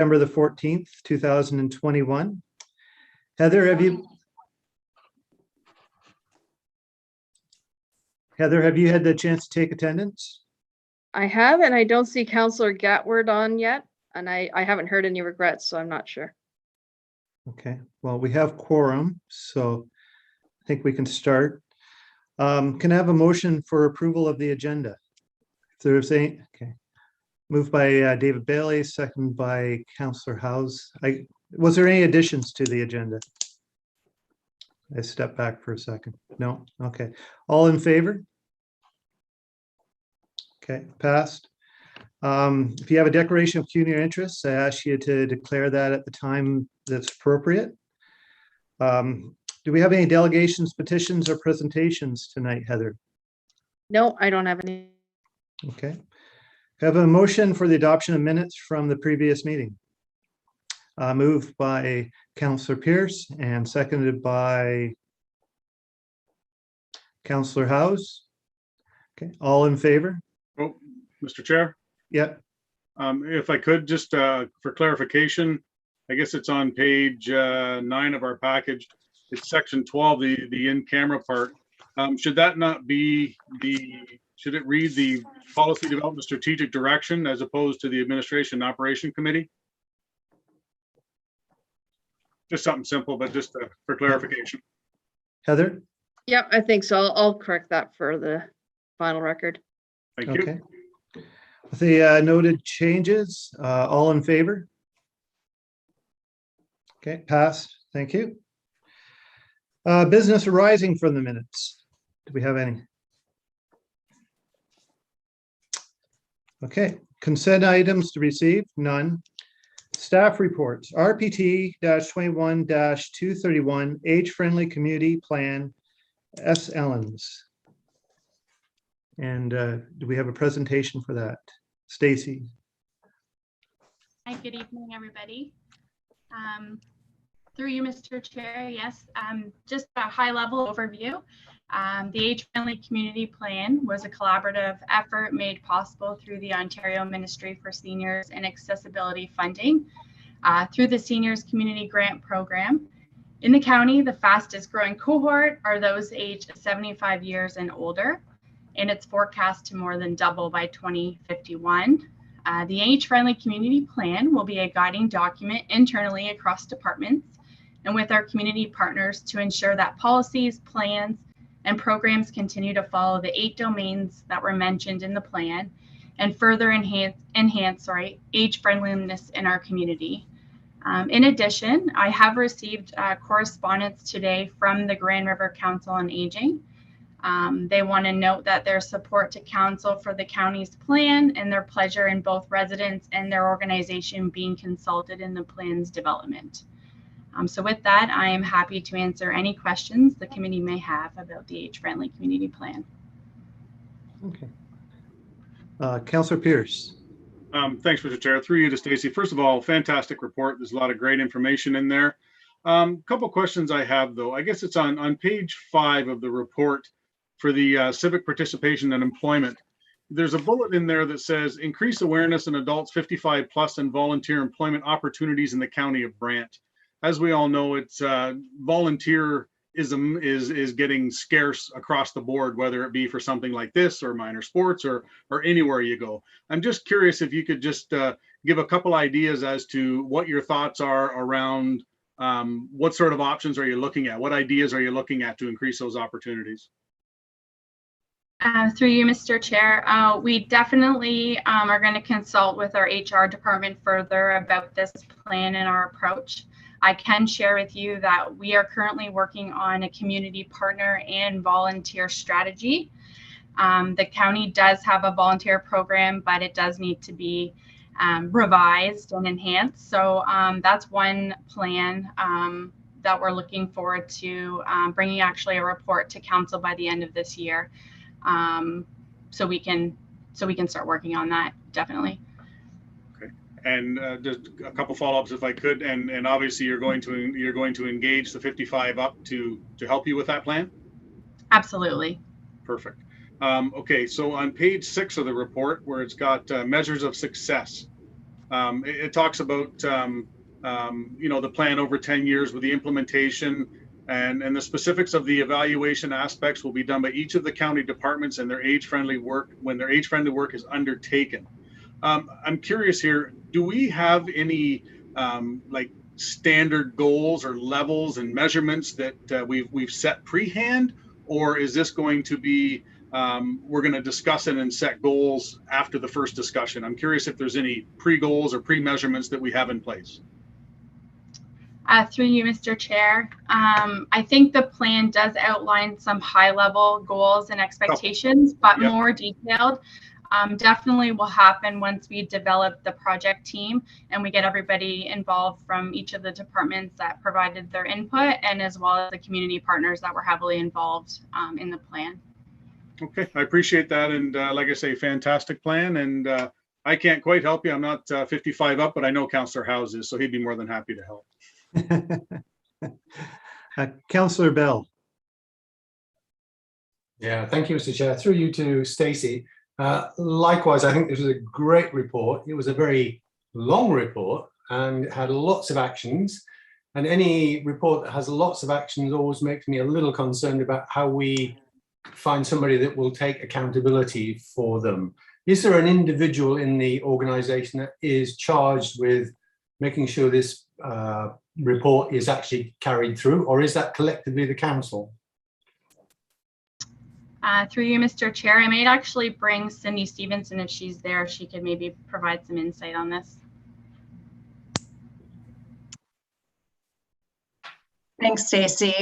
September the 14th, 2021. Heather, have you had the chance to take attendance? I have, and I don't see Councillor Gatward on yet, and I haven't heard any regrets, so I'm not sure. Okay, well, we have quorum, so I think we can start. Can I have a motion for approval of the agenda? If there's any, okay. Moved by David Bailey, second by Councillor House. Was there any additions to the agenda? I step back for a second. No? Okay. All in favor? Okay, passed. If you have a declaration of community interest, I ask you to declare that at the time that's appropriate. Do we have any delegations, petitions, or presentations tonight, Heather? No, I don't have any. Okay. Have a motion for the adoption of minutes from the previous meeting. Moved by Councillor Pierce and seconded by Councillor House. Okay, all in favor? Oh, Mr. Chair? Yeah. If I could, just for clarification, I guess it's on page 9 of our package. It's section 12, the in-camera part. Should that not be should it read the policy development strategic direction as opposed to the administration and operation committee? Just something simple, but just for clarification. Heather? Yep, I think so. I'll correct that for the final record. Thank you. Okay. With the noted changes, all in favor? Okay, passed. Thank you. Business arising from the minutes. Do we have any? Okay, consent items to receive, none. Staff reports, RPT-21-231, Age-Friendly Community Plan, S. Ellens. And do we have a presentation for that? Stacy. Hi, good evening, everybody. Through you, Mr. Chair, yes, just a high-level overview. The Age-Friendly Community Plan was a collaborative effort made possible through the Ontario Ministry for Seniors and Accessibility funding through the Seniors Community Grant Program. In the county, the fastest growing cohort are those aged 75 years and older, and it's forecast to more than double by 2051. The Age-Friendly Community Plan will be a guiding document internally across departments and with our community partners to ensure that policies, plans, and programs continue to follow the 8 domains that were mentioned in the plan and further enhance age friendliness in our community. In addition, I have received correspondence today from the Grand River Council on Aging. They want to note that their support to council for the county's plan and their pleasure in both residents and their organization being consulted in the plan's development. So with that, I am happy to answer any questions the committee may have about the Age-Friendly Community Plan. Okay. Councillor Pierce. Thanks, Mr. Chair. Through you to Stacy. First of all, fantastic report. There's a lot of great information in there. Couple questions I have, though. I guess it's on page 5 of the report for the civic participation and employment. There's a bullet in there that says increase awareness in adults 55 plus and volunteer employment opportunities in the county of Brant. As we all know, it's volunteerism is getting scarce across the board, whether it be for something like this or minor sports or anywhere you go. I'm just curious if you could just give a couple ideas as to what your thoughts are around what sort of options are you looking at? What ideas are you looking at to increase those opportunities? Through you, Mr. Chair, we definitely are going to consult with our HR department further about this plan and our approach. I can share with you that we are currently working on a community partner and volunteer strategy. The county does have a volunteer program, but it does need to be revised and enhanced. So that's one plan that we're looking forward to bringing actually a report to council by the end of this year. So we can start working on that, definitely. Okay, and just a couple follow-ups if I could, and obviously you're going to engage the 55 up to help you with that plan? Absolutely. Perfect. Okay, so on page 6 of the report where it's got measures of success, It talks about the plan over 10 years with the implementation, and the specifics of the evaluation aspects will be done by each of the county departments and their age-friendly work when their age-friendly work is undertaken. I'm curious here, do we have any like standard goals or levels and measurements that we've set pre-hand, or is this going to be we're going to discuss it and set goals after the first discussion? I'm curious if there's any pre-goals or pre-measurements that we have in place. Through you, Mr. Chair. I think the plan does outline some high-level goals and expectations, but Yep. more detailed definitely will happen once we develop the project team and we get everybody involved from each of the departments that provided their input, and as well as the community partners that were heavily involved in the plan. Okay, I appreciate that. And like I say, fantastic plan. And I can't quite help you. I'm not 55 up, but I know Councillor Howes is, so he'd be more than happy to help. Councillor Bell. Yeah, thank you, Mr. Chair. Through you to Stacey. Likewise, I think this was a great report. It was a very long report and it had lots of actions. And any report that has lots of actions always makes me a little concerned about how we find somebody that will take accountability for them. Is there an individual in the organisation that is charged with making sure this report is actually carried through, or is that collectively the council? Through you, Mr. Chair, I might actually bring Cindy Stevenson if she's there. She could maybe provide some insight on this. Thanks, Stacey.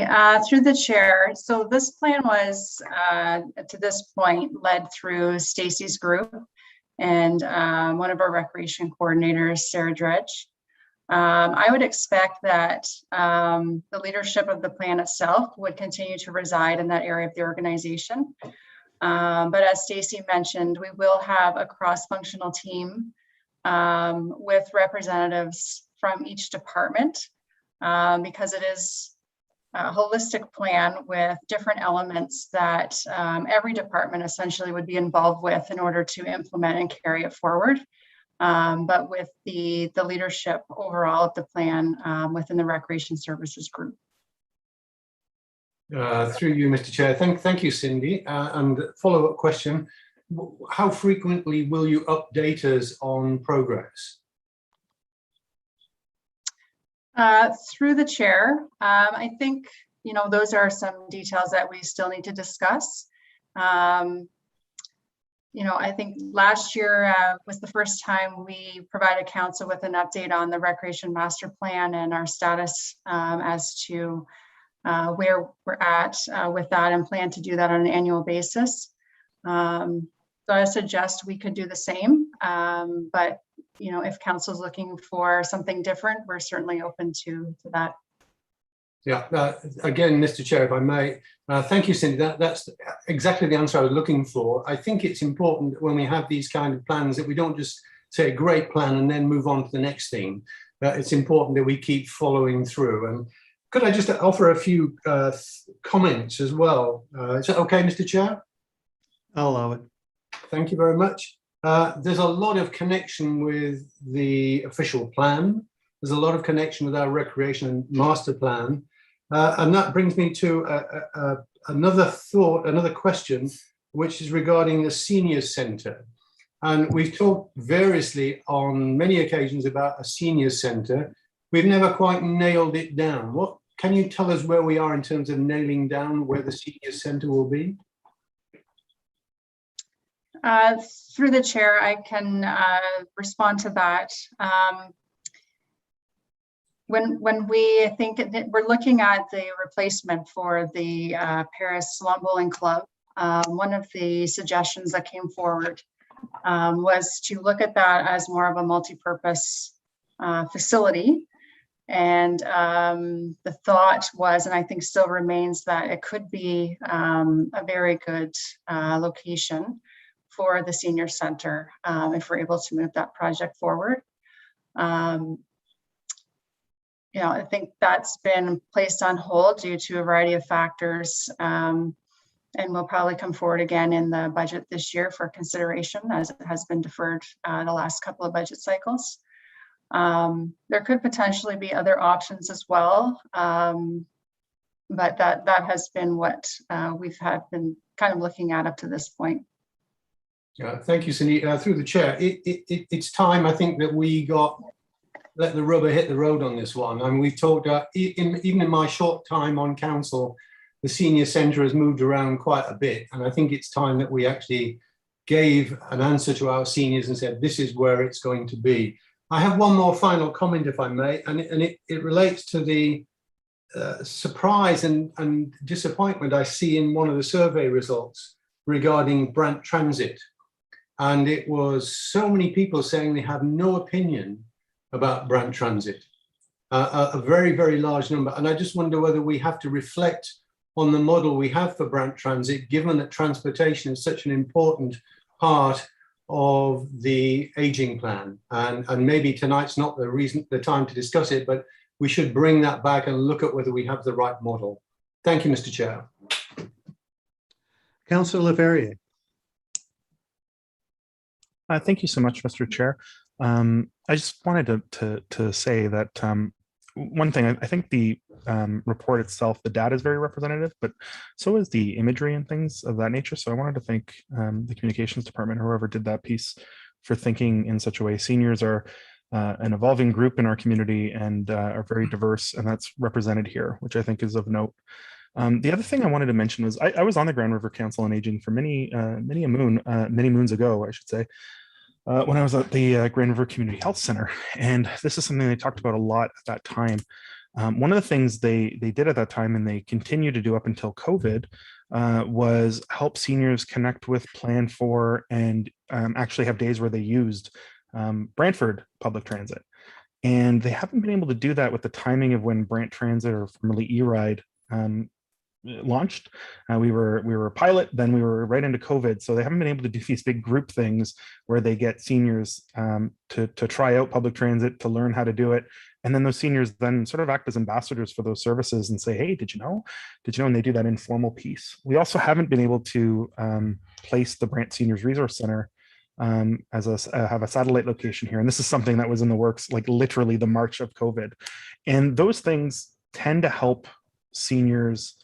Through the chair. So this plan was, to this point, led through Stacey's group and one of our recreation coordinators, Sarah Dredge. I would expect that the leadership of the plan itself would continue to reside in that area of the organization. But as Stacey mentioned, we will have a cross-functional team with representatives from each department, because it is a holistic plan with different elements that every department essentially would be involved with in order to implement and carry it forward. But with the leadership overall of the plan within the Recreation Services Group. Through you, Mr. Chair. Thank you, Cindy. And follow-up question, how frequently will you update us on progress? Through the chair, I think, those are some details that we still need to discuss. I think last year was the first time we provided council with an update on the Recreation Master Plan and our status as to where we're at with that, and plan to do that on an annual basis. So I suggest we could do the same, but if council is looking for something different, we're certainly open to that. Yeah, again, Mr. Chair, if I may, thank you, Cindy. That's exactly the answer I was looking for. I think it's important that when we have these kind of plans that we don't just say a great plan and then move on to the next thing. It's important that we keep following through. And could I just offer a few comments as well? Is that okay, Mr. Chair? I'll allow it. Thank you very much. There's a lot of connection with the official plan. There's a lot of connection with our recreation master plan. And that brings me to another question, which is regarding the seniors centre. And we've talked variously on many occasions about a seniors centre. We've never quite nailed it down. What can you tell us where we are in terms of nailing down where the seniors centre will be? Through the chair, I can respond to that. When we think that we're looking at the replacement for the Paris Lawn Bowling Club, one of the suggestions that came forward was to look at that as more of a multi-purpose facility. And the thought was, and I think still remains, that it could be a very good location for the senior center if we're able to move that project forward. I think that's been placed on hold due to a variety of factors, and will probably come forward again in the budget this year for consideration, as it has been deferred the last couple of budget cycles. There could potentially be other options as well. But that has been what we've been kind of looking at up to this point. Yeah, thank you, Cindy. Through the chair, it's time, I think, that we let the rubber hit the road on this one. I mean, we've talked, even in my short time on council, the senior centre has moved around quite a bit. And I think it's time that we actually gave an answer to our seniors and said, this is where it's going to be. I have one more final comment, if I may, and it relates to the surprise and disappointment I see in one of the survey results regarding Brant Transit. And it was so many people saying they have no opinion about Brant Transit, a very, very large number. And I just wonder whether we have to reflect on the model we have for Brant Transit, given that transportation is such an important part of the aging plan. And maybe tonight's not the time to discuss it, but we should bring that back and look at whether we have the right model. Thank you, Mr. Chair. Councillor Leverrier. Thank you so much, Mr. Chair. I just wanted to say that one thing, I think the report itself, the data is very representative, but so is the imagery and things of that nature. So I wanted to thank the communications department, whoever did that piece, for thinking in such a way. Seniors are an evolving group in our community and are very diverse, and that's represented here, which I think is of note. The other thing I wanted to mention was I was on the Grand River Council on Aging for many moons ago, I should say, when I was at the Grand River Community Health Center. And this is something they talked about a lot at that time. One of the things they did at that time, and they continue to do up until COVID, was help seniors connect with, plan for, and actually have days where they used Brantford public transit. And they haven't been able to do that with the timing of when Brant Transit, or formerly E-Ride, launched. We were a pilot, then we were right into COVID. So they haven't been able to do these big group things where they get seniors to try out public transit, to learn how to do it. And then those seniors then sort of act as ambassadors for those services and say, hey, did you know? And they do that informal piece. We also haven't been able to place the Brant Seniors Resource Center have a satellite location here. And this is something that was in the works, like literally the March of COVID. And those things tend to help seniors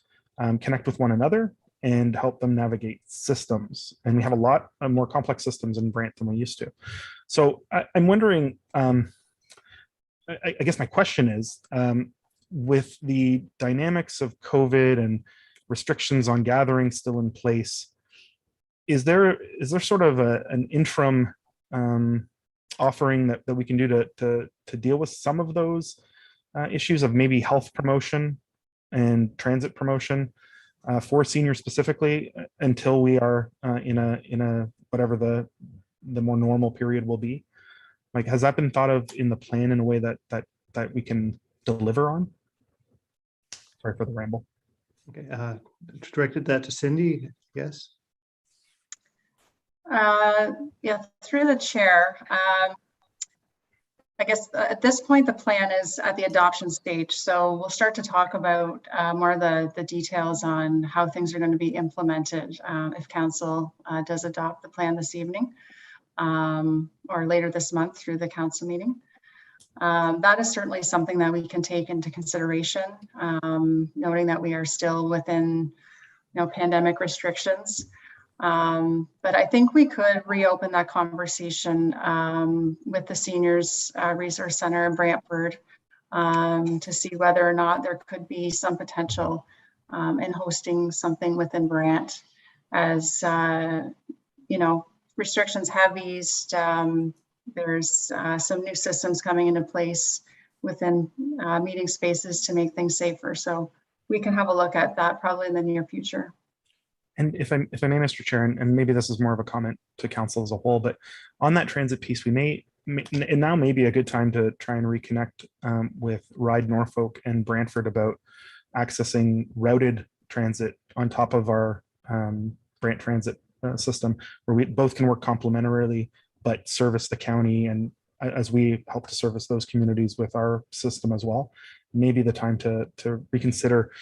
connect with one another and help them navigate systems. And we have a lot of more complex systems in Brant than we used to. So I'm wondering, I guess my question is, with the dynamics of COVID and restrictions on gatherings still in place, is there sort of an interim offering that we can do to deal with some of those issues of maybe health promotion and transit promotion for seniors specifically, until we are in a whatever the more normal period will be? Like, has that been thought of in the plan in a way that we can deliver on? Sorry for the ramble. Okay, directed that to Cindy. Yes. Yeah, through the chair. I guess at this point, the plan is at the adoption stage. So we'll start to talk about more of the details on how things are going to be implemented if council does adopt the plan this evening or later this month through the council meeting. That is certainly something that we can take into consideration, noting that we are still within pandemic restrictions. But I think we could reopen that conversation with the Seniors Resource Center in Brantford to see whether or not there could be some potential in hosting something within Brant. As restrictions have eased, there's some new systems coming into place within meeting spaces to make things safer. So we can have a look at that probably in the near future. And if I may, Mr. Chair, and maybe this is more of a comment to council as a whole, but on that transit piece, and now may be a good time to try and reconnect with Ride Norfolk and Brantford about accessing routed transit on top of our Brant transit system, where we both can work complementarily, but service the county, and as we help to service those communities with our system as well. Maybe the time to reconsider,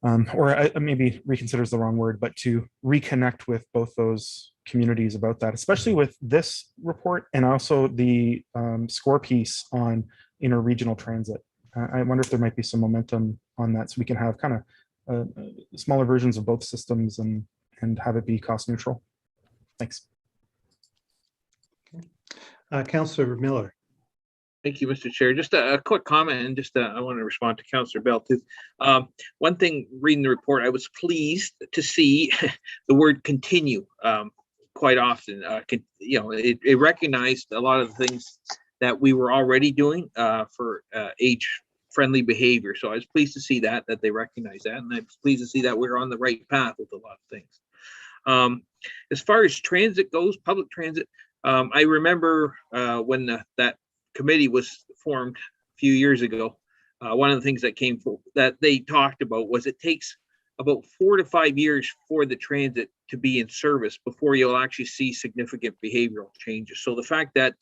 or maybe reconsider is the wrong word, but to reconnect with both those communities about that, especially with this report and also the score piece on interregional transit. I wonder if there might be some momentum on that, so we can have kind of smaller versions of both systems and have it be cost neutral. Thanks. Councillor Miller. Thank you, Mr. Chair. Just a quick comment, and just I want to respond to Councillor Bell too. One thing, reading the report, I was pleased to see the word "continue" quite often. It recognized a lot of the things that we were already doing for age-friendly behavior. So I was pleased to see that they recognize that, and I was pleased to see that we're on the right path with a lot of things. As far as transit goes, public transit, I remember when that committee was formed a few years ago. One of the things that they talked about was it takes about 4 to 5 years for the transit to be in service before you'll actually see significant behavioral changes. So the fact that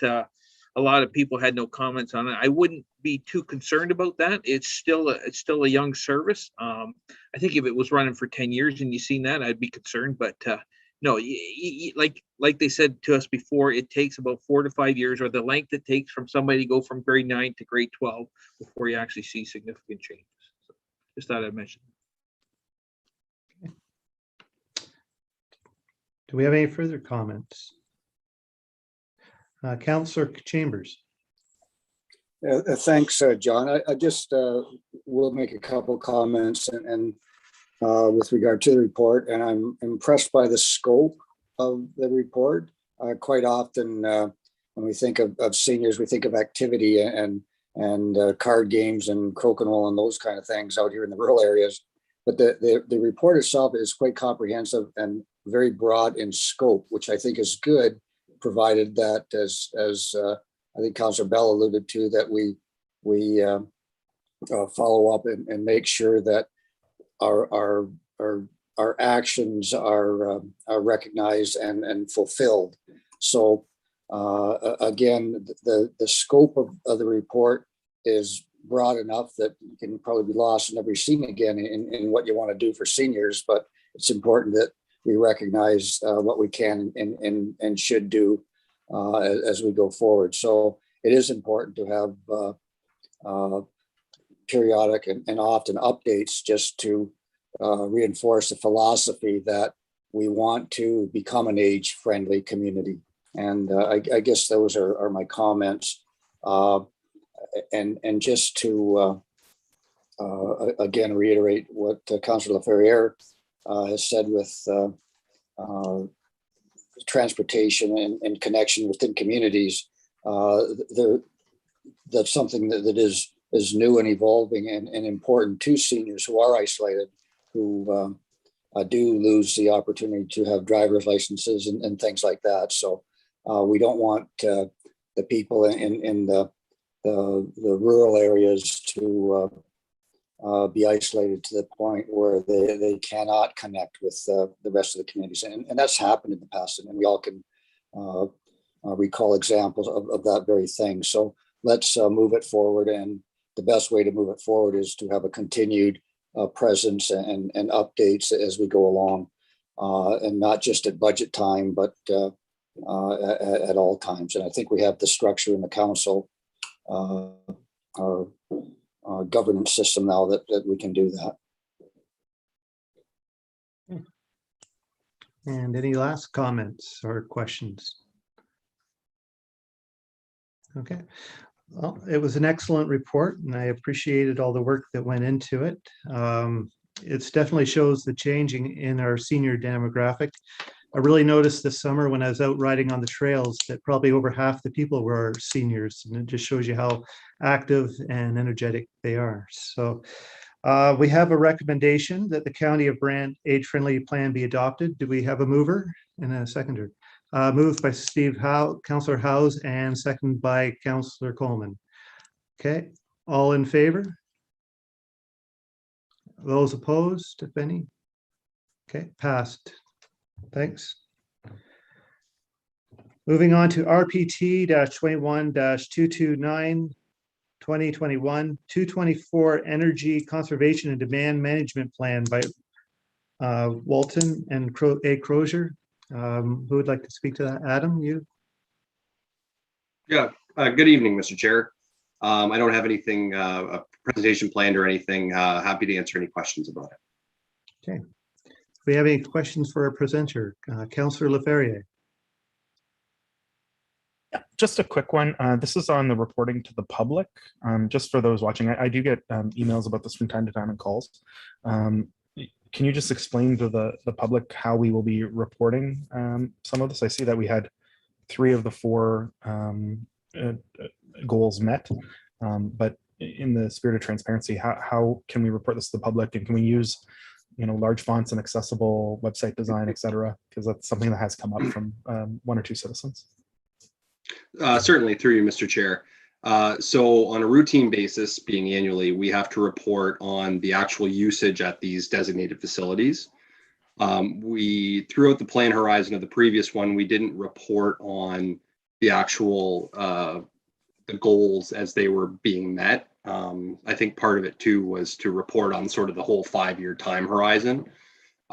a lot of people had no comments on it, I wouldn't be too concerned about that. It's still a young service. I think if it was running for 10 years and you've seen that, I'd be concerned. But no, like they said to us before, it takes about 4 to 5 years, or the length it takes from somebody to go from grade 9 to grade 12 before you actually see significant changes. So just thought I'd mention. Do we have any further comments? Councillor Chambers. Thanks, John. I just will make a couple comments and with regard to the report, and I'm impressed by the scope of the report. Quite often, when we think of seniors, we think of activity and card games and crokinole and those kind of things out here in the rural areas. But the report itself is quite comprehensive and very broad in scope, which I think is good, provided that, as I think Councillor Bell alluded to, that we follow up and make sure that our actions are recognized and fulfilled. So again, the scope of the report is broad enough that you can probably be lost and never seen again in what you want to do for seniors, but it's important that we recognize what we can and should do as we go forward. So it is important to have periodic and often updates just to reinforce the philosophy that we want to become an age-friendly community. And I guess those are my comments. And just to again reiterate what Councillor Laferriere has said with transportation and connection within communities, that's something that is new and evolving and important to seniors who are isolated, who do lose the opportunity to have driver's licenses and things like that. So we don't want the people in the rural areas to be isolated to the point where they cannot connect with the rest of the communities. And that's happened in the past, and we all can recall examples of that very thing. So let's move it forward. And the best way to move it forward is to have a continued presence and updates as we go along, and not just at budget time, but at all times. And I think we have the structure in the council, our governance system now that we can do that. And any last comments or questions? Okay. Well, it was an excellent report, and I appreciated all the work that went into it. It definitely shows the changing in our senior demographic. I really noticed this summer when I was out riding on the trails that probably over half the people were seniors, and it just shows you how active and energetic they are. So we have a recommendation that the County of Brant age-friendly plan be adopted. Do we have a mover and a seconder? Moved by Councillor Howes, and seconded by Councillor Coleman. Okay, all in favor? Those opposed, if any? Okay, passed. Thanks. Moving on to RPT-21-229, 2021, 224 Energy Conservation and Demand Management Plan by Walton and A. Crozier. Who would like to speak to that? Adam, you? Yeah, good evening, Mr. Chair. I don't have anything, a presentation planned or anything. Happy to answer any questions about it. Okay. Do we have any questions for our presenter? Councillor Leferrier? Yeah, just a quick one. This is on the reporting to the public. Just for those watching, I do get emails about this from time to time and calls. Can you just explain to the public how we will be reporting some of this? I see that we had 3 of the 4 goals met, but in the spirit of transparency, how can we report this to the public, and can we use large fonts and accessible website design, et cetera? Because that's something that has come up from 1 or 2 citizens. Certainly, through you, Mr. Chair. So on a routine basis, being annually, we have to report on the actual usage at these designated facilities. Throughout the plan horizon of the previous one, we didn't report on the actual the goals as they were being met. I think part of it too was to report on sort of the whole 5-year time horizon,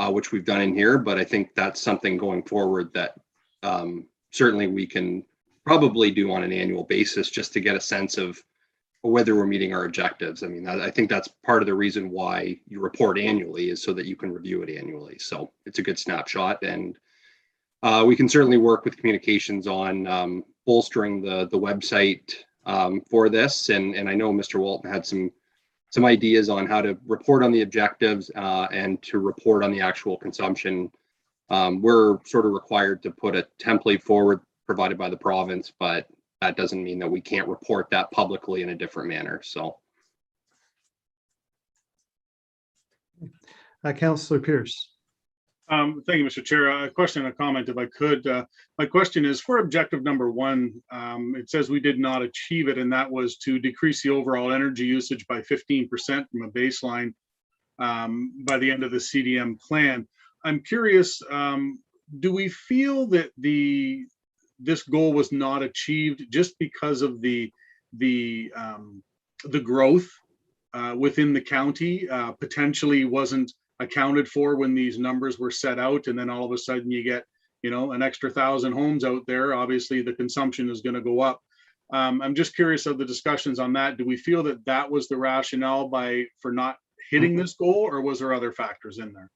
which we've done in here. But I think that's something going forward that certainly we can probably do on an annual basis, just to get a sense of whether we're meeting our objectives. I mean, I think that's part of the reason why you report annually, is so that you can review it annually. So it's a good snapshot, and we can certainly work with communications on bolstering the website for this. And I know Mr. Walton had some ideas on how to report on the objectives and to report on the actual consumption. We're sort of required to put a template forward provided by the province, but that doesn't mean that we can't report that publicly in a different manner. So, Councillor Pierce. Thank you, Mr. Chair. A question and a comment, if I could. My question is for objective number 1. It says we did not achieve it, and that was to decrease the overall energy usage by 15% from a baseline by the end of the CDM plan. I'm curious, do we feel that this goal was not achieved just because of the growth within the county potentially wasn't accounted for when these numbers were set out, and then all of a sudden you get an extra 1,000 homes out there? Obviously the consumption is going to go up. I'm just curious of the discussions on that. Do we feel that that was the rationale for not hitting this goal, or was there other factors in there?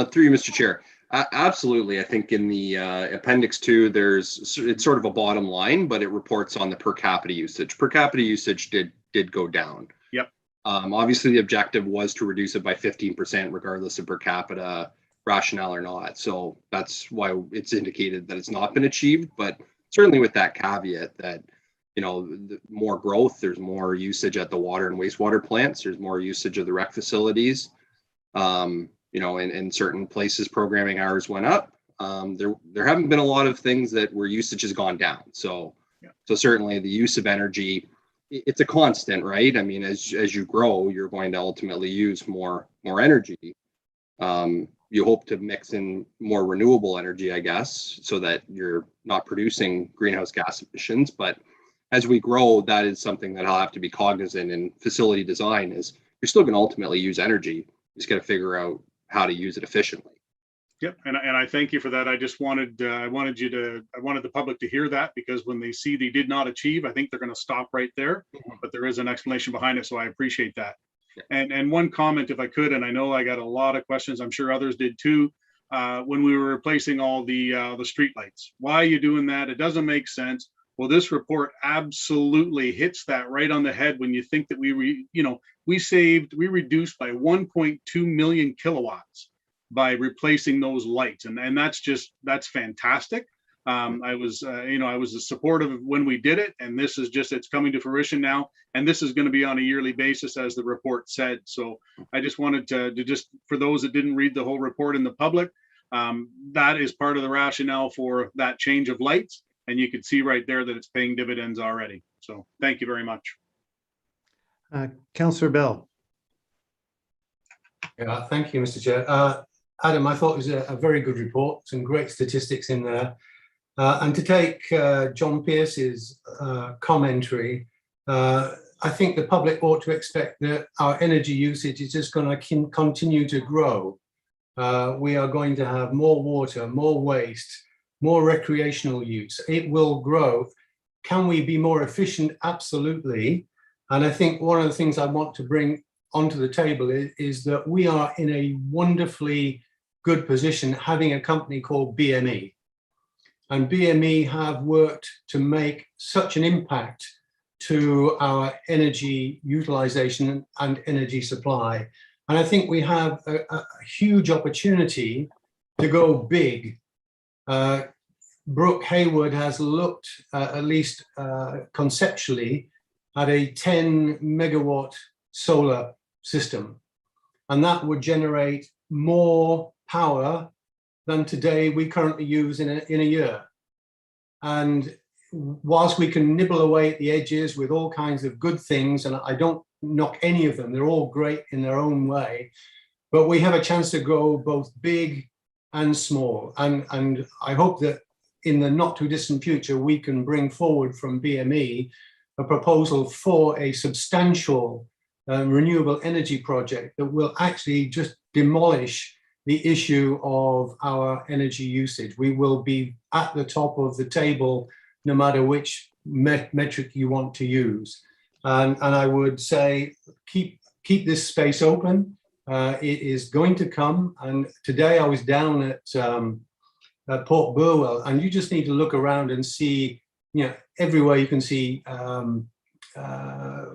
Through you, Mr. Chair. Absolutely. I think in the Appendix 2, it's sort of a bottom line, but it reports on the per capita usage. Per capita usage did go down. Yep. Obviously, the objective was to reduce it by 15%, regardless of per capita rationale or not. So that's why it's indicated that it's not been achieved. But certainly with that caveat that, more growth, there's more usage at the water and wastewater plants, there's more usage of the rec facilities. In certain places, programming hours went up. There haven't been a lot of things where usage has gone down. So certainly the use of energy, it's a constant, right? I mean, as you grow, you're going to ultimately use more energy. You hope to mix in more renewable energy, I guess, so that you're not producing greenhouse gas emissions. But as we grow, that is something that I'll have to be cognizant in facility design, is you're still going to ultimately use energy. You just got to figure out how to use it efficiently. Yep, and I thank you for that. I just wanted the public to hear that, because when they see they did not achieve, I think they're going to stop right there. But there is an explanation behind it, so I appreciate that. And one comment, if I could, and I know I got a lot of questions, I'm sure others did too. When we were replacing all the street lights, why are you doing that? It doesn't make sense. Well, this report absolutely hits that right on the head when you think that we reduced by 1.2 million kilowatts by replacing those lights. And that's fantastic. I was supportive when we did it, and this is it's coming to fruition now. And this is going to be on a yearly basis, as the report said. So I just wanted to for those that didn't read the whole report in the public, that is part of the rationale for that change of lights. And you can see right there that it's paying dividends already. So thank you very much. Councillor Bell. Yeah, thank you, Mr. Chair. Adam, I thought it was a very good report, some great statistics in there. And to take John Pierce's commentary, I think the public ought to expect that our energy usage is just going to continue to grow. we are going to have more water, more waste, more recreational use. It will grow. Can we be more efficient? Absolutely. And I think one of the things I want to bring onto the table is that we are in a wonderfully good position having a company called BME. And BME have worked to make such an impact to our energy utilization and energy supply. And I think we have a huge opportunity to go big. Brooke Hayward has looked at least conceptually at a 10 megawatt solar system, and that would generate more power than today we currently use in a year. And whilst we can nibble away at the edges with all kinds of good things, and I don't knock any of them, they're all great in their own way, but we have a chance to go both big and small. And I hope that in the not too distant future, we can bring forward from BME a proposal for a substantial renewable energy project that will actually just demolish the issue of our energy usage. We will be at the top of the table, no matter which metric you want to use. And I would say, keep this space open. It is going to come. And today I was down at Port Burwell, and you just need to look around and see, everywhere you can see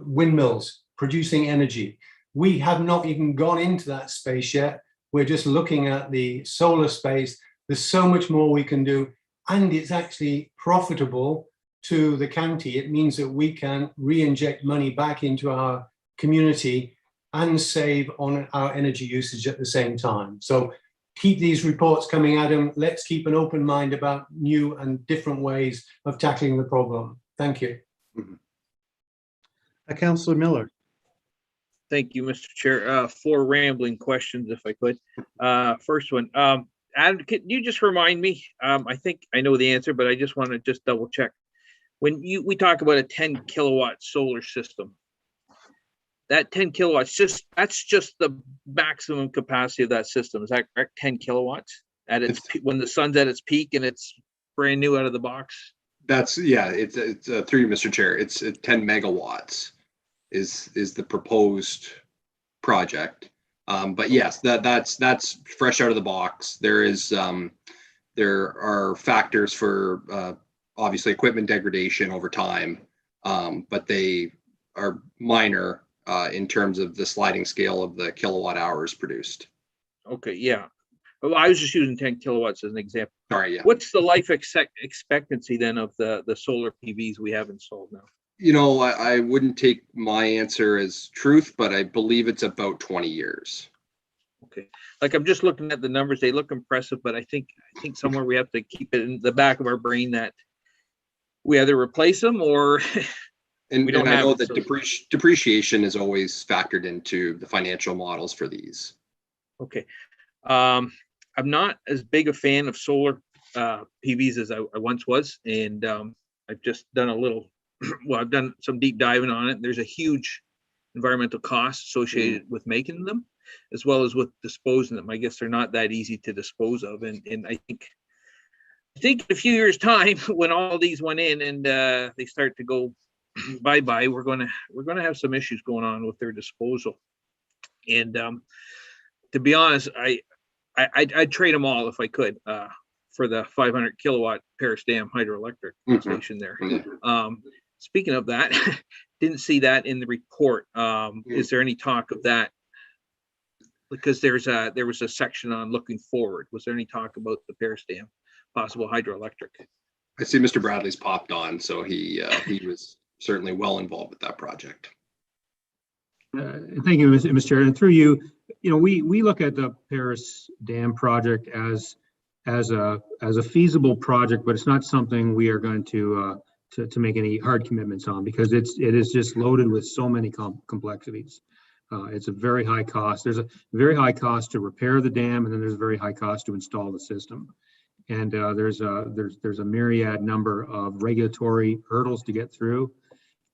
windmills producing energy. We have not even gone into that space yet. We're just looking at the solar space. There's so much more we can do, and it's actually profitable to the county. It means that we can re-inject money back into our community and save on our energy usage at the same time. So keep these reports coming, Adam. Let's keep an open mind about new and different ways of tackling the problem. Thank you. Councillor Miller. Thank you, Mr. Chair. 4 rambling questions, if I could. First one, Adam, can you just remind me? I think I know the answer, but I just want to just double check. When we talk about a 10 kilowatt solar system, that 10 kilowatts, that's just the maximum capacity of that system. Is that correct? 10 kilowatts at its when the sun's at its peak and it's brand new out of the box? That's, yeah, it's through you, Mr. Chair. It's 10 megawatts is the proposed project. But yes, that's fresh out of the box. There are factors for obviously equipment degradation over time, but they are minor in terms of the sliding scale of the kilowatt hours produced. Okay, yeah. Well, I was just using 10 kilowatts as an example. Sorry, yeah. What's the life expectancy then of the solar PVs we have installed now? I wouldn't take my answer as truth, but I believe it's about 20 years. Okay, like I'm just looking at the numbers, they look impressive, but I think somewhere we have to keep it in the back of our brain that we either replace them or and we don't I have know it, that so. depreciation is always factored into the financial models for these. Okay, I'm not as big a fan of solar PVs as I once was, and I've just done a little well, I've done some deep diving on it. There's a huge environmental cost associated with making them, as well as with disposing them. I guess they're not that easy to dispose of, and I think in a few years' time, when all these went in and they start to go bye-bye, we're gonna have some issues going on with their disposal. And to be honest, I'd trade them all if I could for the 500 kilowatt Paris Dam hydroelectric station there. Speaking of that, didn't see that in the report. Is there any talk of that? Because there was a section on looking forward. Was there any talk about the Paris Dam, possible hydroelectric? I see Mr. Bradley's popped on, so he was certainly well involved with that project. Thank you, Mr. Chair. And through you, we look at the Paris Dam project as a feasible project, but it's not something we are going to make any hard commitments on, because it is just loaded with so many complexities. It's a very high cost. There's a very high cost to repair the dam, and then there's a very high cost to install the system. And there's a myriad number of regulatory hurdles to get through.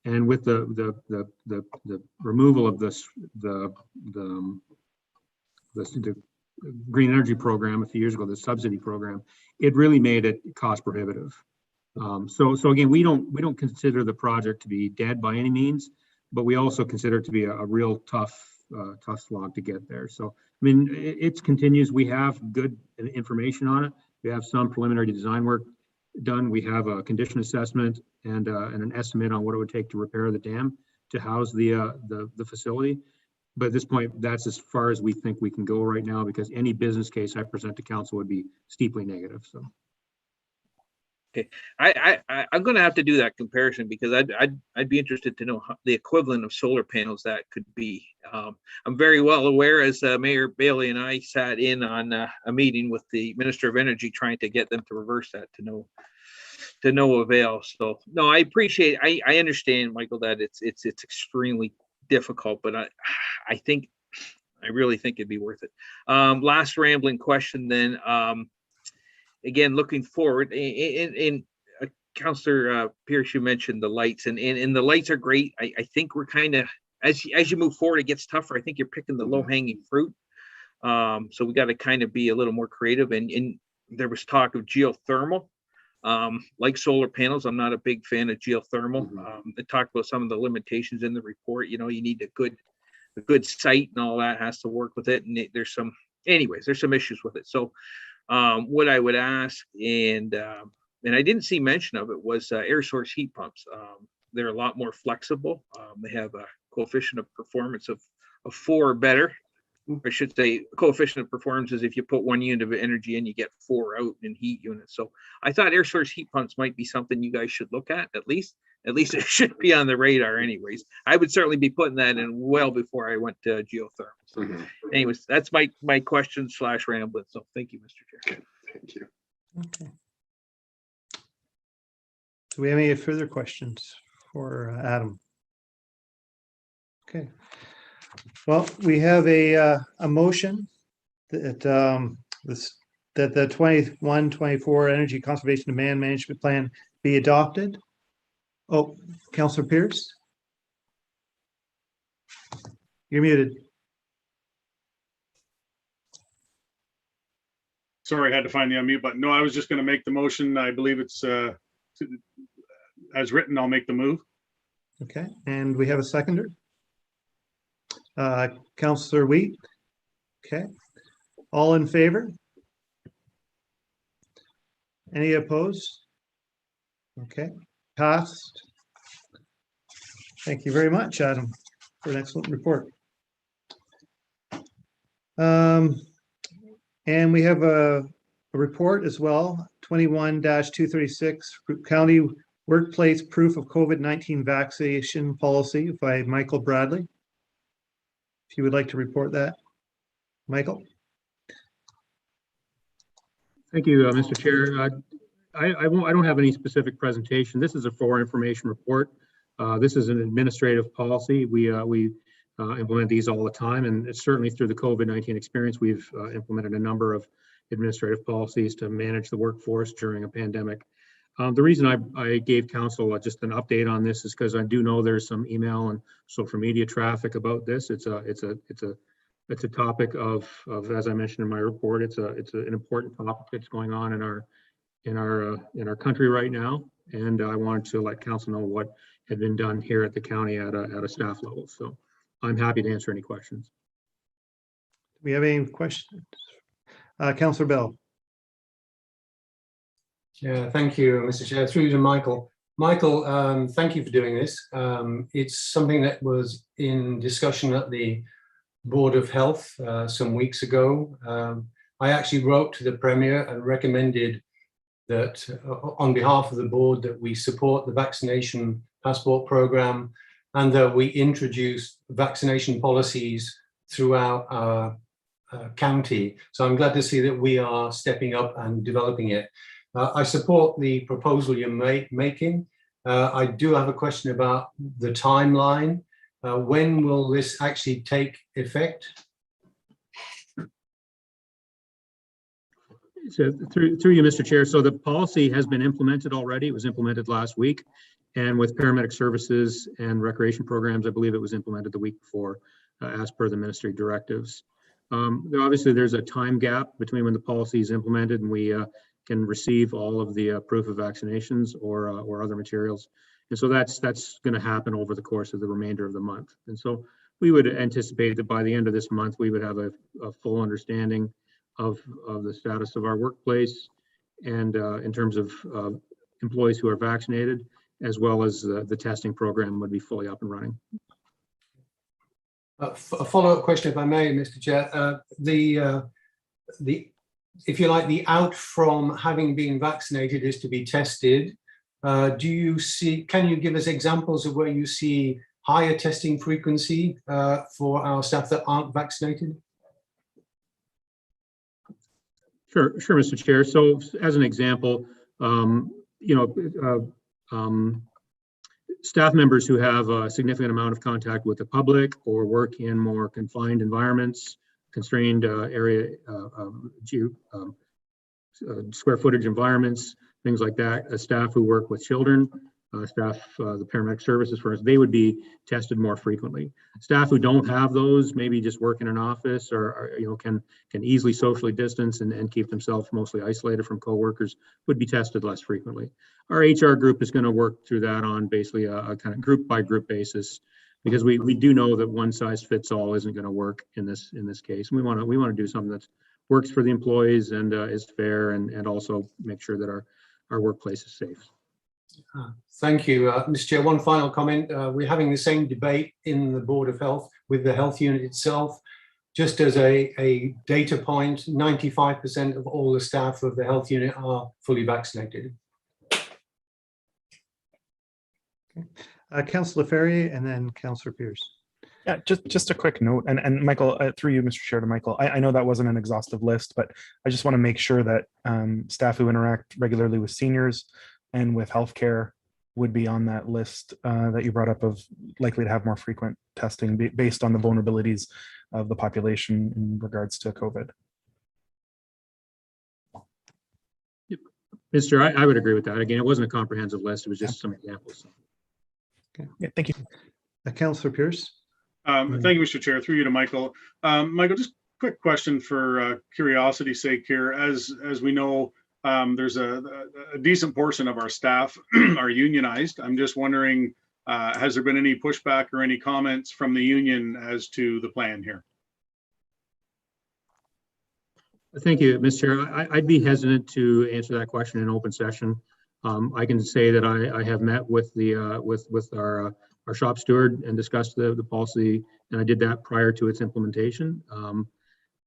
And with the removal of the green energy program a few years ago, the subsidy program, it really made it cost prohibitive. So again, we don't consider the project to be dead by any means, but we also consider it to be a real tough slog to get there. So I mean, it continues. We have good information on it. We have some preliminary design work done. We have a condition assessment and an estimate on what it would take to repair the dam to house the facility. But at this point, that's as far as we think we can go right now, because any business case I present to council would be steeply negative. So. Okay, I'm going to have to do that comparison, because I'd be interested to know the equivalent of solar panels that could be. I'm very well aware, as Mayor Bailey and I sat in on a meeting with the Minister of Energy trying to get them to reverse that to no avail. So no, I appreciate. I understand, Michael, that it's extremely difficult, but I really think it'd be worth it. Last rambling question then. Again, looking forward, in Councillor Pierce, you mentioned the lights, and the lights are great. I think we're kind of, as you move forward, it gets tougher. I think you're picking the low hanging fruit. So we got to kind of be a little more creative. And there was talk of geothermal, like solar panels. I'm not a big fan of geothermal. They talked about some of the limitations in the report. You know, you need a good site, and all that has to work with it. And there's some issues with it. So what I would ask, and I didn't see mention of it, was air source heat pumps. They're a lot more flexible. They have a coefficient of performance of 4 or better. I should say coefficient of performance is if you put 1 unit of energy in, you get 4 out in heat units. So I thought air source heat pumps might be something you guys should look at least. At least it should be on the radar anyways. I would certainly be putting that in well before I went to geothermal. So anyways, that's my question / rambling. So thank you, Mr. Chair. Okay, thank you. Okay. Do we have any further questions for Adam? Okay. Well, we have a motion that that the 21-24 Energy Conservation Demand Management Plan be adopted. Oh, Councillor Pierce, you're muted. Sorry, I had to find the unmute button. No, I was just going to make the motion. I believe it's as written. I'll make the move. Okay, and we have a seconder. Councillor Wheat. Okay, all in favor? Any opposed? Okay, passed. Thank you very much, Adam, for an excellent report. And we have a report as well, 21-236, County Workplace Proof of COVID-19 Vaccination Policy by Michael Bradley. If you would like to report that, Michael. Thank you, Mr. Chair. I don't have any specific presentation. This is a for information report. This is an administrative policy. We implement these all the time, and it's certainly through the COVID-19 experience, we've implemented a number of administrative policies to manage the workforce during a pandemic. The reason I gave council just an update on this is because I do know there's some email and social media traffic about this. It's a topic of, as I mentioned in my report, it's an important topic that's going on in our country right now, and I wanted to let council know what had been done here at the county at a staff level. So I'm happy to answer any questions. Do we have any questions? Councillor Bell. Yeah, thank you, Mr. Chair. Through to Michael. Michael, thank you for doing this. It's something that was in discussion at the Board of Health some weeks ago. I actually wrote to the Premier and recommended that on behalf of the board that we support the vaccination passport program and that we introduce vaccination policies throughout our county. So I'm glad to see that we are stepping up and developing it. I support the proposal you're making. I do have a question about the timeline. When will this actually take effect? So through you, Mr. Chair. So the policy has been implemented already. It was implemented last week. And with paramedic services and recreation programs, I believe it was implemented the week before, as per the ministry directives. Obviously, there's a time gap between when the policy is implemented and we can receive all of the proof of vaccinations or other materials. And so that's going to happen over the course of the remainder of the month. And so we would anticipate that by the end of this month, we would have a full understanding of the status of our workplace and in terms of employees who are vaccinated, as well as the testing program would be fully up and running. A follow-up question, if I may, Mr. Chair. If you like, the out from having been vaccinated is to be tested. Can you give us examples of where you see higher testing frequency for our staff that aren't vaccinated? Sure, Mr. Chair. So as an example, staff members who have a significant amount of contact with the public or work in more confined environments, constrained area, square footage environments, things like that. Staff who work with children, the paramedic services, for instance, they would be tested more frequently. Staff who don't have those, maybe just work in an office or can easily socially distance and keep themselves mostly isolated from coworkers, would be tested less frequently. Our HR group is going to work through that on basically a kind of group by group basis, because we do know that one size fits all isn't going to work in this case. We want to do something that works for the employees and is fair and also make sure that our workplace is safe. Thank you, Mr. Chair. One final comment. We're having the same debate in the Board of Health with the health unit itself. Just as a data point, 95% of all the staff of the health unit are fully vaccinated. Okay. Councillor Ferrier and then Councillor Pierce. Yeah, just a quick note, and Michael, through you, Mr. Chair, to Michael, I know that wasn't an exhaustive list, but I just want to make sure that staff who interact regularly with seniors and with healthcare would be on that list that you brought up of likely to have more frequent testing based on the vulnerabilities of the population in regards to COVID. Mr. I would agree with that. Again, it wasn't a comprehensive list. It was just some examples. Okay. Yeah, thank you. Councillor Pierce. Thank you, Mr. Chair. Through you to Michael. Michael, just quick question for curiosity's sake here. As we know, there's a decent portion of our staff are unionized. I'm just wondering, has there been any pushback or any comments from the union as to the plan here? Thank you, Mr. Chair. I'd be hesitant to answer that question in open session. I can say that I have met with our shop steward and discussed the policy, and I did that prior to its implementation.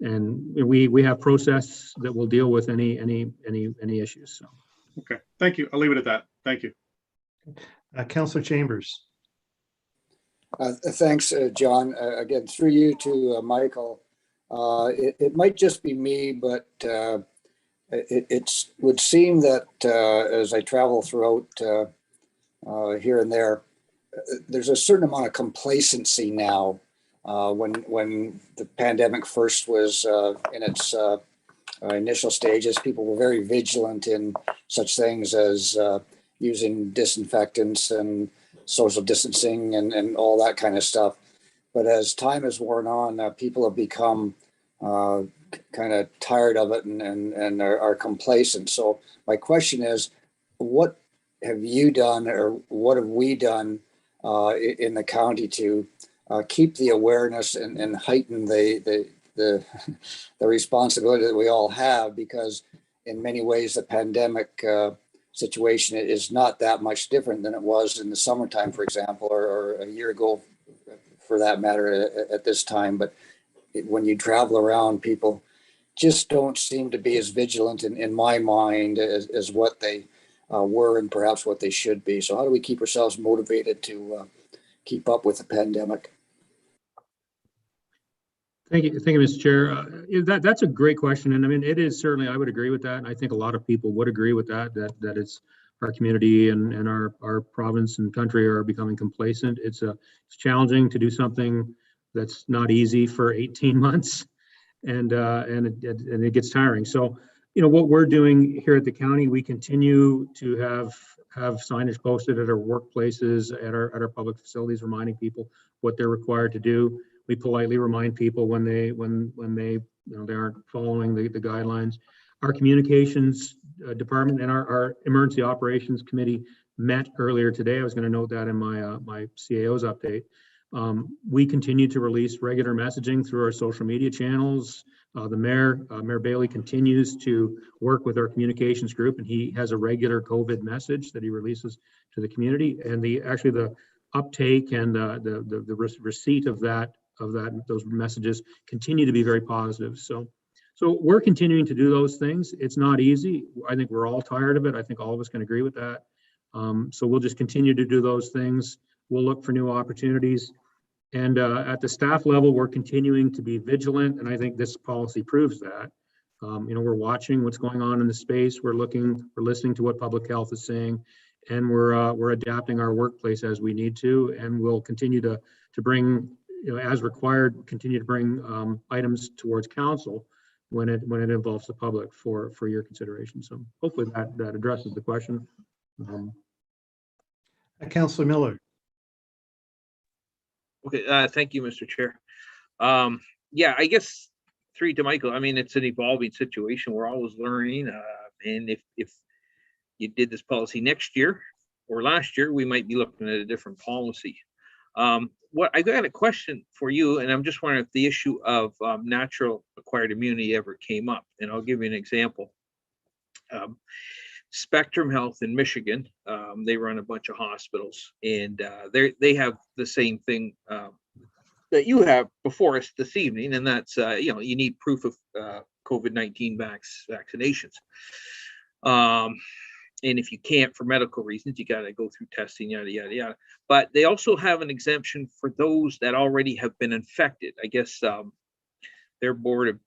And we have process that will deal with any issues. So. Okay, thank you. I'll leave it at that. Thank you. Councillor Chambers. Thanks, John. Again, through you to Michael. It might just be me, but it would seem that as I travel throughout here and there, there's a certain amount of complacency now. When the pandemic first was in its initial stages, people were very vigilant in such things as using disinfectants and social distancing and all that kind of stuff. But as time has worn on, people have become kind of tired of it and are complacent. So my question is, what have you done or what have we done in the county to keep the awareness and heighten the responsibility that we all have? Because in many ways, the pandemic situation is not that much different than it was in the summertime, for example, or a year ago, for that matter, at this time. But when you travel around, people just don't seem to be as vigilant in my mind as what they were and perhaps what they should be. So how do we keep ourselves motivated to keep up with the pandemic? Thank you, Mr. Chair. That's a great question, and I mean, it is certainly. I would agree with that, and I think a lot of people would agree with that. That it's our community and our province and country are becoming complacent. It's challenging to do something that's not easy for 18 months, and it gets tiring. So, what we're doing here at the county, we continue to have signage posted at our workplaces, at our public facilities, reminding people what they're required to do. we politely remind people when they they aren't following the guidelines. Our communications department and our emergency operations committee met earlier today. I was going to note that in my my CAO's update. We continue to release regular messaging through our social media channels. The Mayor Bailey continues to work with our communications group, and he has a regular COVID message that he releases to the community. And the uptake and the receipt of those messages continue to be very positive. So we're continuing to do those things. It's not easy. I think we're all tired of it. I think all of us can agree with that. So we'll just continue to do those things. We'll look for new opportunities. And at the staff level, we're continuing to be vigilant. And I think this policy proves that. We're watching what's going on in the space. We're listening to what public health is saying, and we're adapting our workplace as we need to. And we'll continue to bring, as required, continue to bring items towards council when it involves the public for your consideration. So hopefully that addresses the question. Councillor Miller. Okay, thank you, Mr. Chair. Yeah, I guess to Michael, I mean, it's an evolving situation. We're always learning. And if you did this policy next year or last year, we might be looking at a different policy. What I got a question for you, and I'm just wondering if the issue of natural acquired immunity ever came up. And I'll give you an example. Spectrum Health in Michigan, they run a bunch of hospitals, and they have the same thing that you have before us this evening, and that's you need proof of COVID-19 vaccinations. And if you can't for medical reasons, you got to go through testing, yada yada yada. But they also have an exemption for those that already have been infected. I guess their board of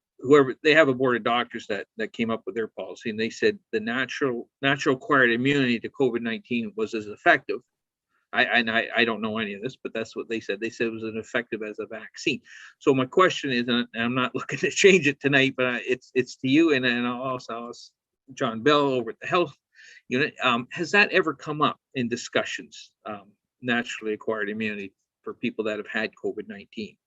they have a board of doctors that came up with their policy, and they said the natural acquired immunity to COVID-19 was as effective. I don't know any of this, but that's what they said. They said it was as effective as a vaccine. So my question is, and I'm not looking to change it tonight, but it's to you, and I'll also ask John Bell over at the health unit. Has that ever come up in discussions? Naturally acquired immunity for people that have had COVID-19.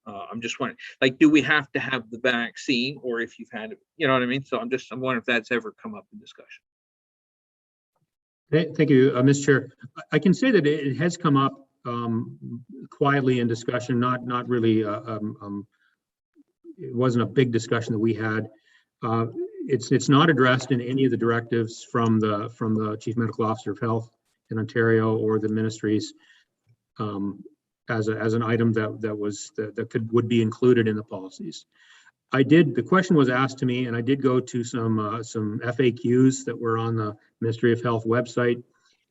I'm just wondering, like, do we have to have the vaccine, or if you've had it, you know what I mean? So I'm wondering if that's ever come up in discussion. Thank you, Mr. Chair. I can say that it has come up quietly in discussion, not really, it wasn't a big discussion that we had. It's not addressed in any of the directives from the Chief Medical Officer of Health in Ontario or the ministries as an item that would be included in the policies. The question was asked to me, and I did go to some FAQs that were on the Ministry of Health website.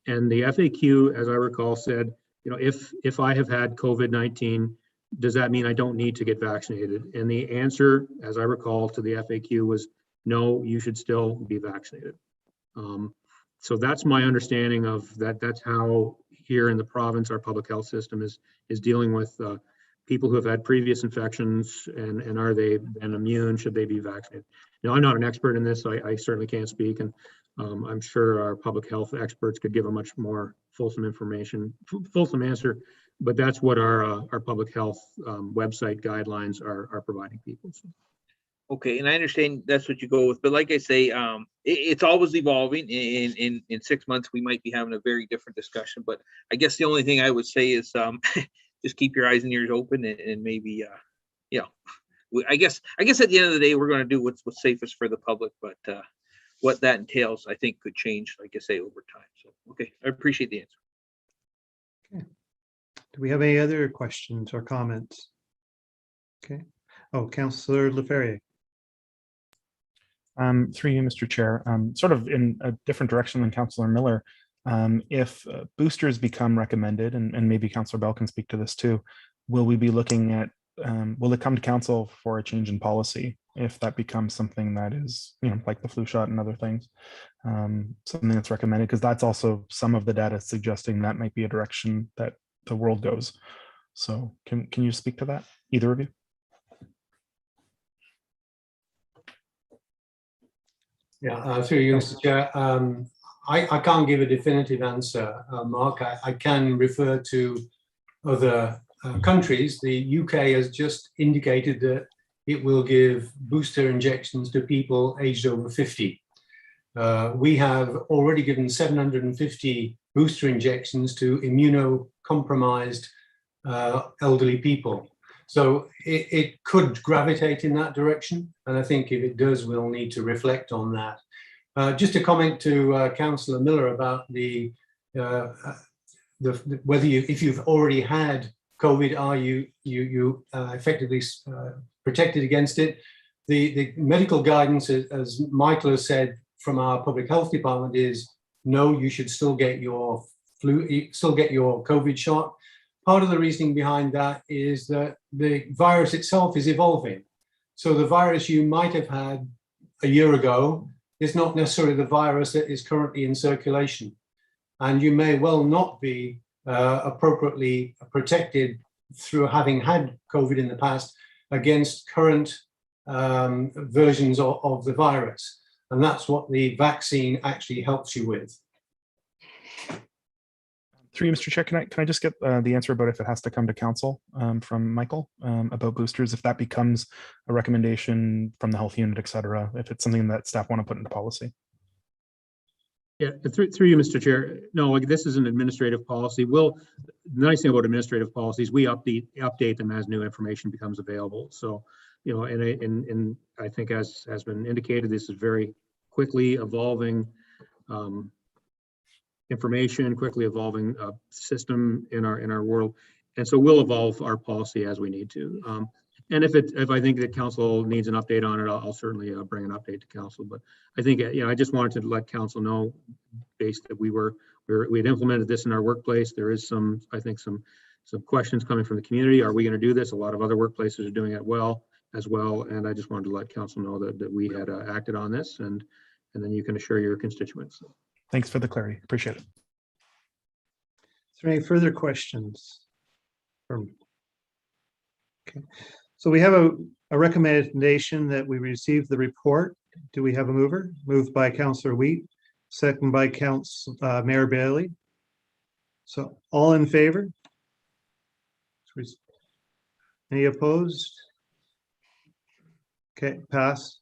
And the FAQ, as I recall, said, if I have had COVID-19, does that mean I don't need to get vaccinated? And the answer, as I recall, to the FAQ was, no, you should still be vaccinated. So that's my understanding of that. That's how here in the province, our public health system is dealing with people who have had previous infections, and are they then immune? Should they be vaccinated? Now, I'm not an expert in this, so I certainly can't speak, and I'm sure our public health experts could give a much more fulsome answer, but that's what our public health website guidelines are providing people. So. Okay, and I understand that's what you go with, but like I say, it's always evolving. In 6 months, we might be having a very different discussion. But I guess the only thing I would say is just keep your eyes and ears open, and maybe, I guess at the end of the day, we're going to do what's safest for the public. But what that entails, I think, could change, like I say, over time. So, okay, I appreciate the answer. Okay. Do we have any other questions or comments? Okay. Oh, Councillor Laferriere. Through you, Mr. Chair, sort of in a different direction than Councillor Miller, if boosters become recommended, and maybe Councillor Bell can speak to this too, will we be looking at, will it come to council for a change in policy if that becomes something that is, like the flu shot and other things, something that's recommended? Because that's also some of the data suggesting that might be a direction that the world goes. So can you speak to that, either of you? Yeah, through you, Mr. Chair. I can't give a definitive answer, Mark. I can refer to other countries, the UK has just indicated that it will give booster injections to people aged over 50. We have already given 750 booster injections to immunocompromised elderly people. So it could gravitate in that direction. And I think if it does, we'll need to reflect on that. Just a comment to Councillor Miller about whether if you've already had COVID, are you effectively protected against it? The medical guidance, as Michael has said, from our public health department is no, you should still get your COVID shot. Part of the reasoning behind that is that the virus itself is evolving. So the virus you might have had a year ago is not necessarily the virus that is currently in circulation. And you may well not be appropriately protected through having had COVID in the past against current versions of the virus. And that's what the vaccine actually helps you with. Through you, Mr. Chair, can I just get the answer about if it has to come to council from Michael about boosters, if that becomes a recommendation from the health unit, et cetera, if it's something that staff want to put into policy? Yeah, through you, Mr. Chair. No, like this is an administrative policy. The nice thing about administrative policies, we update them as new information becomes available. So, you know, and I think as has been indicated, this is very quickly evolving information, quickly evolving system in our world, and so we'll evolve our policy as we need to. And if I think that council needs an update on it, I'll certainly bring an update to council. But I think I just wanted to let council know, based that we had implemented this in our workplace. There is some questions coming from the community. Are we going to do this? A lot of other workplaces are doing it as well. And I just wanted to let council know that we had acted on this, and then you can assure your constituents. Thanks for the clarity. Appreciate it. Is there any further questions? Okay. So we have a recommendation that we receive the report. Do we have a mover? Moved by Councillor Wheat, second by Mayor Bailey. So all in favor? Any opposed? Okay, pass.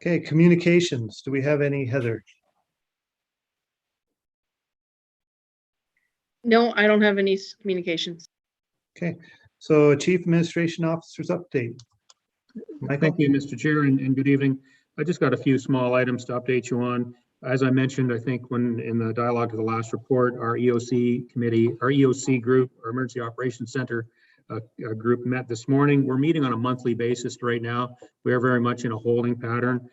Okay, communications. Do we have any, Heather? No, I don't have any communications. Okay, so Chief Administration Officer's update. Michael? Thank you, Mr. Chair, and good evening. I just got a few small items to update you on. As I mentioned, I think when in the dialogue of the last report, our EOC committee, our EOC group, our Emergency Operations Center group met this morning. We're meeting on a monthly basis right now. We are very much in a holding pattern.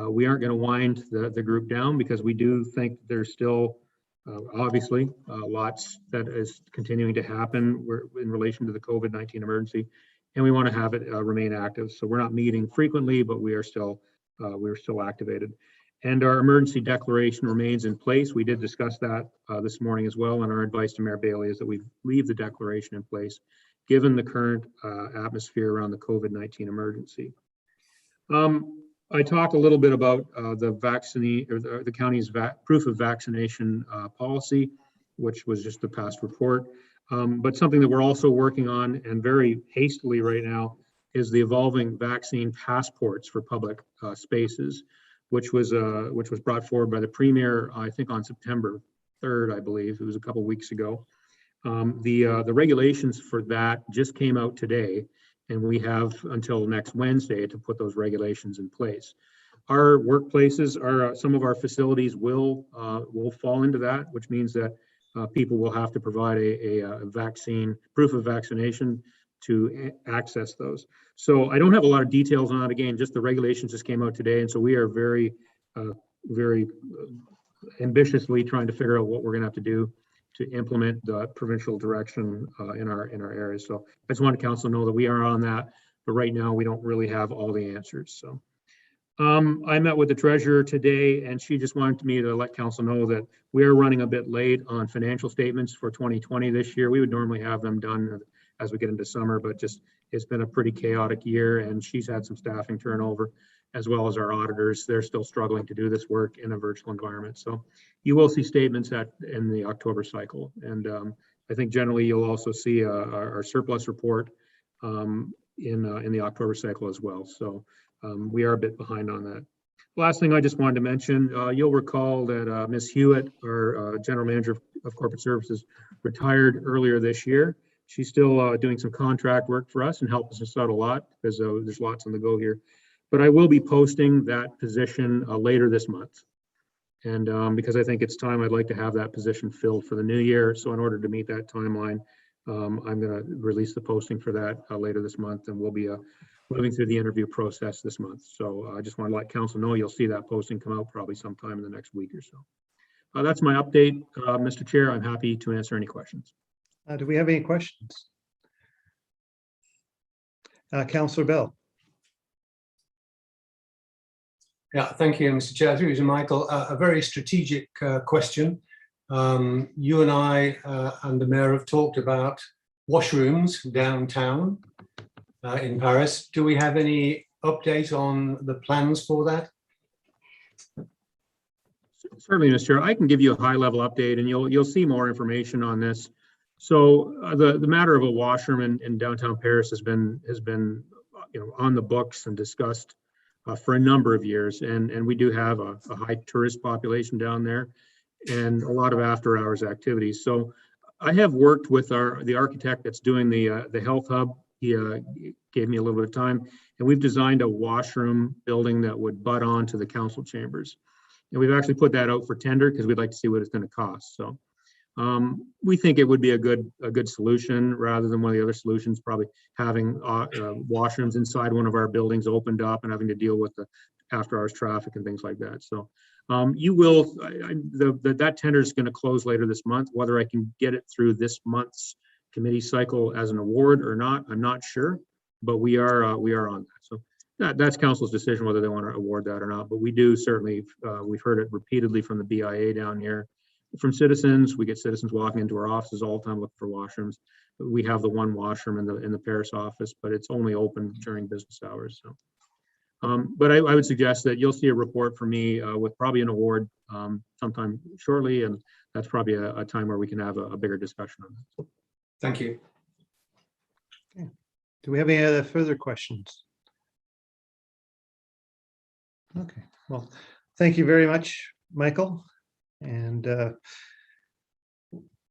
We aren't going to wind the group down because we do think there's still obviously lots that is continuing to happen in relation to the COVID-19 emergency, and we want to have it remain active. So we're not meeting frequently, but we're still activated. And our emergency declaration remains in place. We did discuss that this morning as well, and our advice to Mayor Bailey is that we leave the declaration in place given the current atmosphere around the COVID-19 emergency. I talked a little bit about the county's proof of vaccination policy, which was just the past report. But something that we're also working on, and very hastily right now, is the evolving vaccine passports for public spaces, which was brought forward by the Premier, I think on September 3rd, I believe. It was a couple weeks ago. The regulations for that just came out today, and we have until next Wednesday to put those regulations in place. Our workplaces, some of our facilities will fall into that, which means that people will have to provide a vaccine proof of vaccination to access those. So I don't have a lot of details on it. Again, just the regulations just came out today, and so we are very ambitiously trying to figure out what we're going to have to do to implement the provincial direction in our areas. So I just want council to know that we are on that, but right now we don't really have all the answers. So I met with the treasurer today, and she just wanted me to let council know that we are running a bit late on financial statements for 2020 this year. We would normally have them done as we get into summer, but just it's been a pretty chaotic year, and she's had some staffing turnover. as well as our auditors. They're still struggling to do this work in a virtual environment. So you will see statements in the October cycle. And I think generally you'll also see our surplus report in the October cycle as well. So we are a bit behind on that. Last thing I just wanted to mention, you'll recall that Ms. Hewitt, our General Manager of Corporate Services, retired earlier this year. She's still doing some contract work for us and helps us out a lot because there's lots on the go here. But I will be posting that position later this month. And because I think it's time, I'd like to have that position filled for the new year. So in order to meet that timeline, I'm going to release the posting for that later this month, and we'll be moving through the interview process this month. So I just want to let council know you'll see that posting come out probably sometime in the next week or so. That's my update, Mr. Chair. I'm happy to answer any questions. Do we have any questions? Councillor Bell. Yeah, thank you, Mr. Chair. Through you, Michael. A very strategic question. You and I and the Mayor have talked about washrooms downtown in Paris. Do we have any update on the plans for that? Certainly, Mr. Chair. I can give you a high-level update, and you'll see more information on this. So the matter of a washroom in downtown Paris has been on the books and discussed for a number of years, and we do have a high tourist population down there and a lot of after-hours activities. So I have worked with the architect that's doing the health hub. He gave me a little bit of time, and we've designed a washroom building that would butt onto the council chambers. And we've actually put that out for tender because we'd like to see what it's going to cost. So we think it would be a good solution rather than one of the other solutions, probably having washrooms inside one of our buildings opened up and having to deal with the after-hours traffic and things like that. So you will, that tender is going to close later this month. Whether I can get it through this month's committee cycle as an award or not, I'm not sure, but we are on that. So that's council's decision whether they want to award that or not. But we do certainly, we've heard it repeatedly from the BIA down here, from citizens. We get citizens walking into our offices all the time looking for washrooms. We have the one washroom in the Paris office, but it's only open during business hours. So, but I would suggest that you'll see a report from me with probably an award sometime shortly, and that's probably a time where we can have a bigger discussion on that. Thank you. Okay. Do we have any other further questions? Okay, well, thank you very much, Michael. And our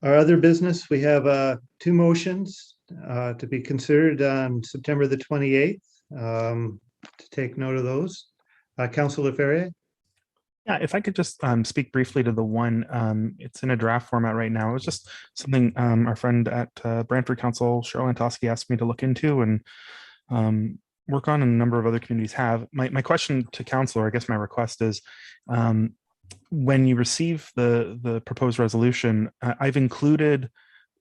other business, we have 2 motions to be considered on September the 28th. To take note of those. Councillor Ferrier. Yeah, if I could just speak briefly to the one, it's in a draft format right now. It was just something our friend at Brantford Council, Cheryl Antosky, asked me to look into and work on, and a number of other communities have. My question to council, or I guess my request is, when you receive the proposed resolution, I've included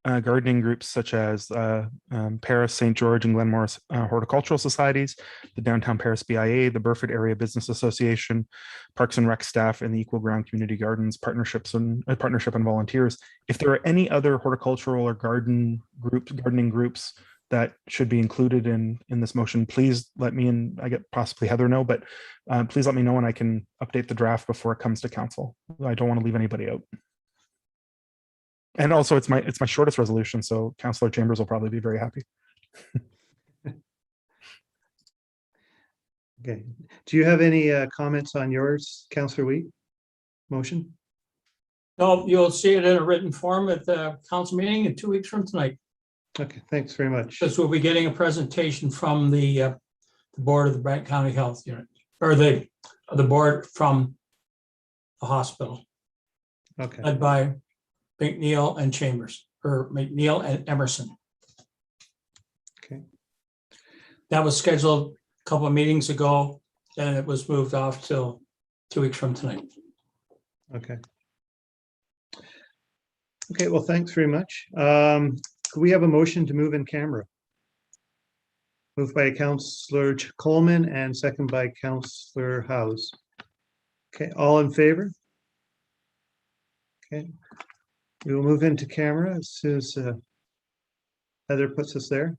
gardening groups such as Paris, St. George, and Glenmore Horticultural Societies, the Downtown Paris BIA, the Burford Area Business Association, Parks and Rec staff, and the Equal Ground Community Gardens partnership and volunteers. If there are any other horticultural or gardening groups that should be included in this motion, please let me, and I get possibly Heather know, but please let me know and I can update the draft before it comes to council. I don't want to leave anybody out. And also it's my shortest resolution, so Councillor Chambers will probably be very happy. Okay. Do you have any comments on yours, Councillor Wheat motion? No, you'll see it in a written form at the council meeting in 2 weeks from tonight. Okay, thanks very much. Because we'll be getting a presentation from the board of the Brant County Health Unit, or the board from the hospital. Okay. Led by McNeil and Chambers, or McNeil and Emerson. Okay. That was scheduled a couple of meetings ago, and it was moved off till 2 weeks from tonight. Okay. Okay, well, thanks very much. Could we have a motion to move in camera? Moved by Councillor Coleman and second by Councillor House. Okay, all in favor? Okay. We will move into camera as soon as Heather puts us there.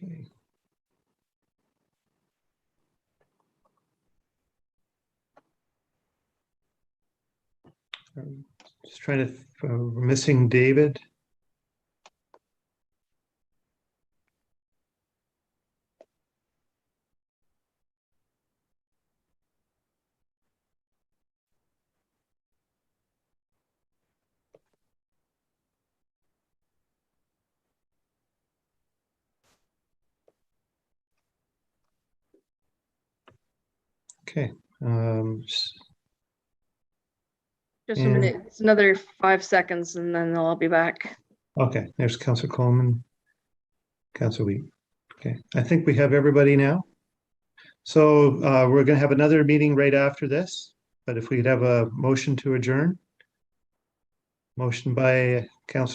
Okay. Just trying to, we're missing David. Okay. Just a And- minute, it's another 5 seconds and then I'll be back. Okay, there's Councillor Coleman, Councillor Wheat. Okay, I think we have everybody now. So we're going to have another meeting right after this, but if we could have a motion to adjourn. Motion by Councillor